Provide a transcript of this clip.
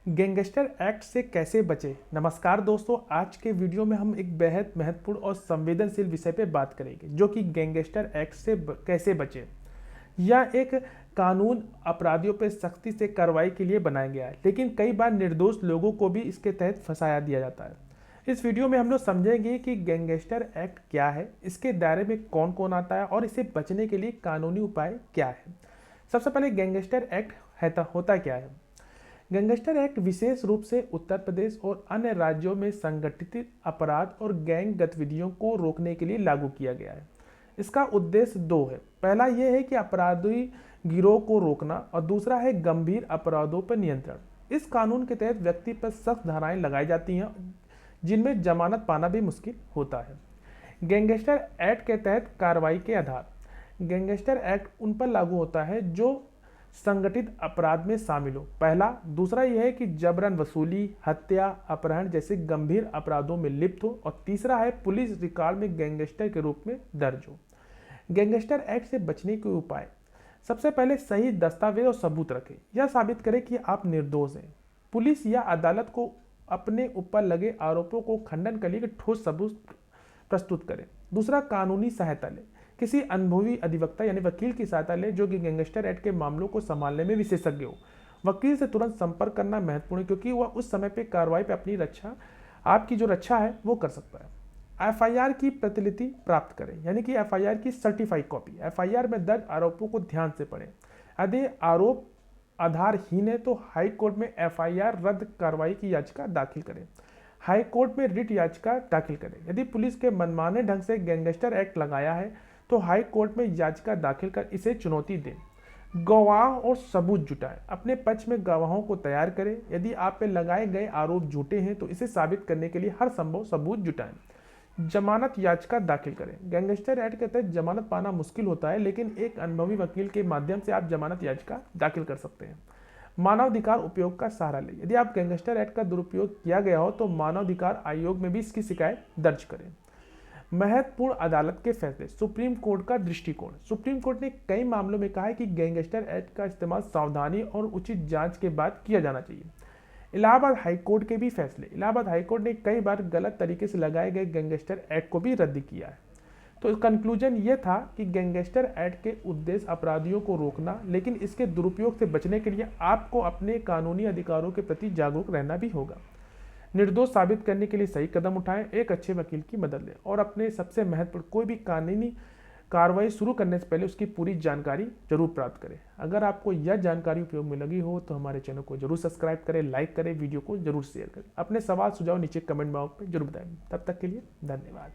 Gangster act से कैसे बचे। नमस्कार दोस्तों, आज के वीडियो में हम एक बेहद महत्वपूर्ण और संवेदनशील विषय पे बात करेंगे जो कि गैंगस्टर एक्ट से कैसे बचे। यह एक कानून अपराधियों पर सख्ती से कार्रवाई के लिए बनाया गया है, लेकिन कई बार निर्दोष लोगों को भी इसके तहत फंसाया दिया जाता है। इस वीडियो में हम लोग समझेंगे कि गैंगस्टर एक्ट क्या है, इसके दायरे में कौन कौन आता है और इसे बचने के लिए कानूनी उपाय क्या है। सबसे पहले गैंगस्टर एक्ट होता क्या है। गैंगस्टर एक्ट विशेष रूप से उत्तर प्रदेश और अन्य राज्यों में संगठित अपराध और गैंग गतिविधियों को रोकने के लिए लागू किया गया है। इसका उद्देश्य दो है। पहला यह है कि अपराधी गिरोह को रोकना और दूसरा है गंभीर अपराधों पर नियंत्रण। इस कानून के तहत व्यक्ति पर सख्त धाराएं लगाई जाती हैं जिनमें जमानत पाना भी मुश्किल होता है। गैंगस्टर एक्ट के तहत कार्रवाई के आधार। गैंगस्टर एक्ट उन पर लागू होता है जो संगठित अपराध में शामिल हो। पहला। दूसरा यह है कि जबरन वसूली, हत्या, अपहरण जैसे गंभीर अपराधों में लिप्त हो। और तीसरा है पुलिस रिकॉर्ड में गैंगस्टर के रूप में दर्ज हो। गैंगस्टर एक्ट से बचने के उपाय। सबसे पहले सही दस्तावेज और सबूत रखें। यह साबित करें कि आप निर्दोष हैं। पुलिस या अदालत को अपने ऊपर लगे आरोपों को खंडन के लिए ठोस सबूत प्रस्तुत करें। दूसरा, कानूनी सहायता लें। किसी अनुभवी अधिवक्ता यानी वकील की सहायता ले जो कि गैंगस्टर एक्ट के मामलों को संभालने में विशेषज्ञ हो। वकील से तुरंत संपर्क करना महत्वपूर्ण है क्योंकि वह उस समय पे कार्रवाई पे अपनी रक्षा, आपकी जो रक्षा है वो कर सकता है। एफआईआर की प्रतिलिपि प्राप्त करें, यानी कि एफआईआर की सर्टिफाइड कॉपी। एफआईआर में दर्ज आरोपों को ध्यान से पढ़ें। यदि आरोप आधारहीन है तो हाई कोर्ट में एफआईआर रद्द कार्रवाई की याचिका दाखिल करें। हाई कोर्ट में रिट याचिका दाखिल करें। यदि पुलिस के मनमाने ढंग से गैंगस्टर एक्ट लगाया है तो हाई कोर्ट में याचिका दाखिल कर इसे चुनौती दें। गवाह और सबूत जुटाएं। अपने पक्ष में गवाहों को तैयार करें। यदि आप पे लगाए गए आरोप झूठे हैं तो इसे साबित करने के लिए हर संभव सबूत जुटाएं। जमानत याचिका दाखिल करें। गैंगस्टर एक्ट के तहत जमानत पाना मुश्किल होता है, लेकिन एक अनुभवी वकील के माध्यम से आप जमानत याचिका दाखिल कर सकते हैं। मानवाधिकार उपयोग का सहारा लें। यदि आप गैंगस्टर एक्ट का दुरुपयोग किया गया हो तो मानवाधिकार आयोग में भी इसकी शिकायत दर्ज करें। महत्वपूर्ण अदालत के फैसले। सुप्रीम कोर्ट का दृष्टिकोण। सुप्रीम कोर्ट ने कई मामलों में कहा है कि गैंगस्टर एक्ट का इस्तेमाल सावधानी और उचित जांच के बाद किया जाना चाहिए। इलाहाबाद हाई कोर्ट के भी फैसले। इलाहाबाद हाई कोर्ट ने कई बार गलत तरीके से लगाए गए गैंगस्टर एक्ट को भी रद्द किया है। तो कंक्लूजन ये था कि गैंगस्टर एक्ट के उद्देश्य अपराधियों को रोकना, लेकिन इसके दुरुपयोग से बचने के लिए आपको अपने कानूनी अधिकारों के प्रति जागरूक रहना भी होगा। निर्दोष साबित करने के लिए सही कदम उठाएं, एक अच्छे वकील की मदद लें और अपने सबसे महत्वपूर्ण कोई भी कानूनी कार्रवाई शुरू करने से पहले उसकी पूरी जानकारी जरूर प्राप्त करें। अगर आपको यह जानकारी उपयोग में लगी हो तो हमारे चैनल को जरूर सब्सक्राइब करें, लाइक करें, वीडियो को जरूर शेयर करें। अपने सवाल सुझाव नीचे कमेंट बॉक्स में जरूर बताएं। तब तक के लिए धन्यवाद।